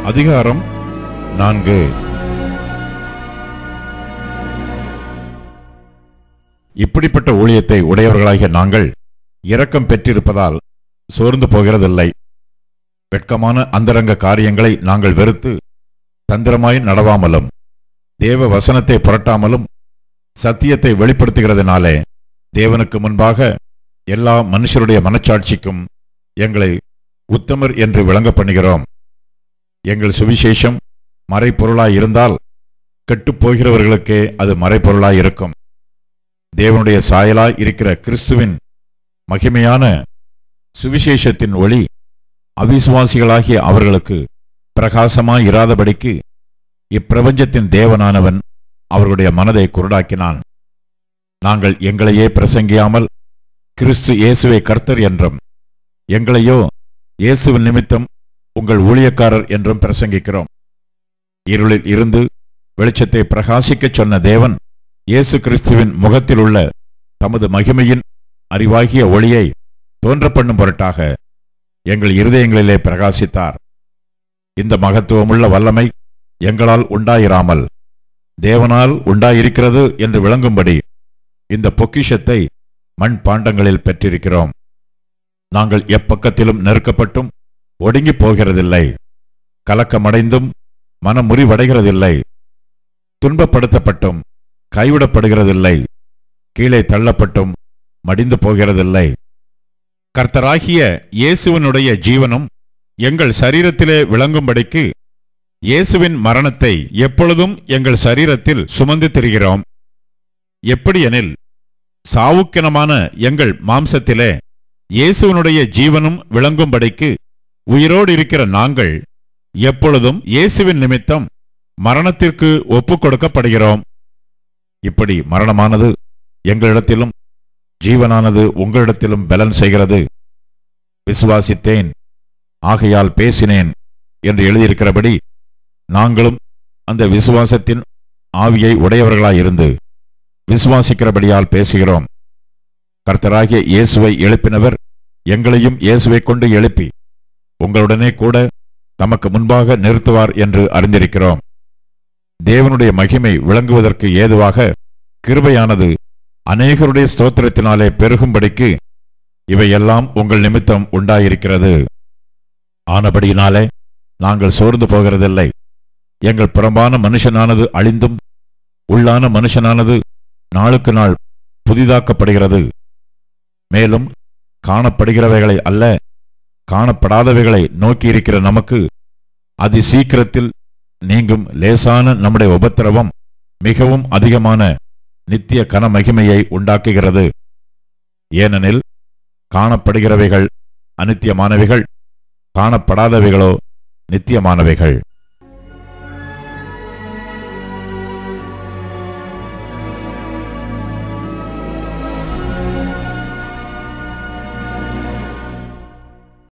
அதிகாரம் 4. இப்படிப்பட்ட ஊழியத்தை உடையவர்களாகிய நாங்கள் இரக்கம் பெற்றிருப்பதால் சோர்ந்து போகிறதில்லை. வெட்கமான அந்தரங்க காரியங்களை நாங்கள் வெறுத்து தந்திரமாய் நடவாமலும் தேவ வசனத்தை புரட்டாமலும் சத்தியத்தை வெளிப்படுத்துகிறதுனாலே தேவனுக்கு முன்பாக எல்லா மனுஷருடைய மனச்சாட்சிக்கும் எங்களை உத்தமர் என்று விளங்க பண்ணுகிறோம். எங்கள் சுவிசேஷம் மறைப்பொருளாயிருந்தால் கெட்டுப்போகிறவர்களுக்கே அது மறைப்பொருளாயிருக்கும். தேவனுடைய சாயலாய் இருக்கிற கிறிஸ்துவின் மகிமையான சுவிசேஷத்தின் ஒளி அவிசுவாசிகளாகிய அவர்களுக்கு பிரகாசமாயிராதபடிக்கு இப்பிரபஞ்சத்தின் தேவனானவன் அவர்களுடைய மனதை குருடாக்கினான். நாங்கள் எங்களையே பிரசங்கியாமல் கிறிஸ்து இயேசுவை கர்த்தர் என்றும் எங்களையோ இயேசுவின் நிமித்தம் உங்கள் ஊழியக்காரர் என்றும் பிரசங்கிக்கிறோம். இருளில் இருந்து வெளிச்சத்தை பிரகாசிக்கச் சொன்ன தேவன் இயேசு கிறிஸ்துவின் முகத்தில் உள்ள தமது மகிமையின் அறிவாகிய ஒளியை தோன்ற பண்ணும் பொருட்டாக எங்கள் இருதயங்களிலே பிரகாசித்தார். இந்த மகத்துவமுள்ள வல்லமை எங்களால் உண்டாயிராமல் தேவனால் உண்டாயிருக்கிறது என்று விளங்கும்படி இந்த பொக்கிஷத்தை மண் பாண்டங்களில் பெற்றிருக்கிறோம். நாங்கள் எப்பக்கத்திலும் நெருக்கப்பட்டும் ஒடுங்கி போகிறதில்லை, கலக்கமடைந்தும் மனமுறிவடைகிறதில்லை, துன்பப்படுத்தப்பட்டும் கைவிடப்படுகிறதில்லை, கீழே தள்ளப்பட்டும் மடிந்து போகிறதில்லை. கர்த்தராகிய இயேசுவினுடைய ஜீவனும் எங்கள் சரீரத்திலே விளங்கும்படிக்கு இயேசுவின் மரணத்தை எப்பொழுதும் எங்கள் சரீரத்தில் சுமந்து திரிகிறோம். எப்படியெனில் சாவுக்கினமான எங்கள் மாம்சத்திலே இயேசுவினுடைய ஜீவனும் விளங்கும்படிக்கு உயிரோடு இருக்கிற நாங்கள் எப்பொழுதும் இயேசுவின் நிமித்தம் மரணத்திற்கு ஒப்புக் கொடுக்கப்படுகிறோம். இப்படி மரணமானது எங்களிடத்திலும் ஜீவனானது உங்களிடத்திலும் பலன் செய்கிறது. விசுவாசித்தேன், ஆகையால் பேசினேன் என்று எழுதியிருக்கிறபடி நாங்களும் அந்த விசுவாசத்தின் ஆவியை உடையவர்களாயிருந்து விசுவாசிக்கிறபடியால் பேசுகிறோம். கர்த்தராகிய இயேசுவை எழுப்பினவர் எங்களையும் இயேசுவை கொண்டு எழுப்பி உங்களுடனே கூட தமக்கு முன்பாக நிறுத்துவார் என்று அறிந்திருக்கிறோம். தேவனுடைய மகிமை விளங்குவதற்கு ஏதுவாக கிருபையானது அநேகருடைய ஸ்தோத்திரத்தினாலே பெருகும்படிக்கு இவையெல்லாம் உங்கள் நிமித்தம் உண்டாயிருக்கிறது. ஆனபடியினாலே நாங்கள் சோர்ந்து போகிறதில்லை. எங்கள் புறம்பான மனுஷனானது அழிந்தும் உள்ளான மனுஷனானது நாளுக்கு நாள் புதிதாக்கப்படுகிறது. மேலும் காணப்படுகிறவைகளை அல்ல, காணப்படாதவைகளை நோக்கியிருக்கிற நமக்கு அதி சீக்கிரத்தில் நீங்கும் லேசான நம்முடைய உபத்திரவம் மிகவும் அதிகமான நித்திய கனமகிமையை உண்டாக்குகிறது. ஏனெனில் காணப்படுகிறவைகள் அநித்தியமானவைகள், காணப்படாதவைகளோ நித்தியமானவைகள்.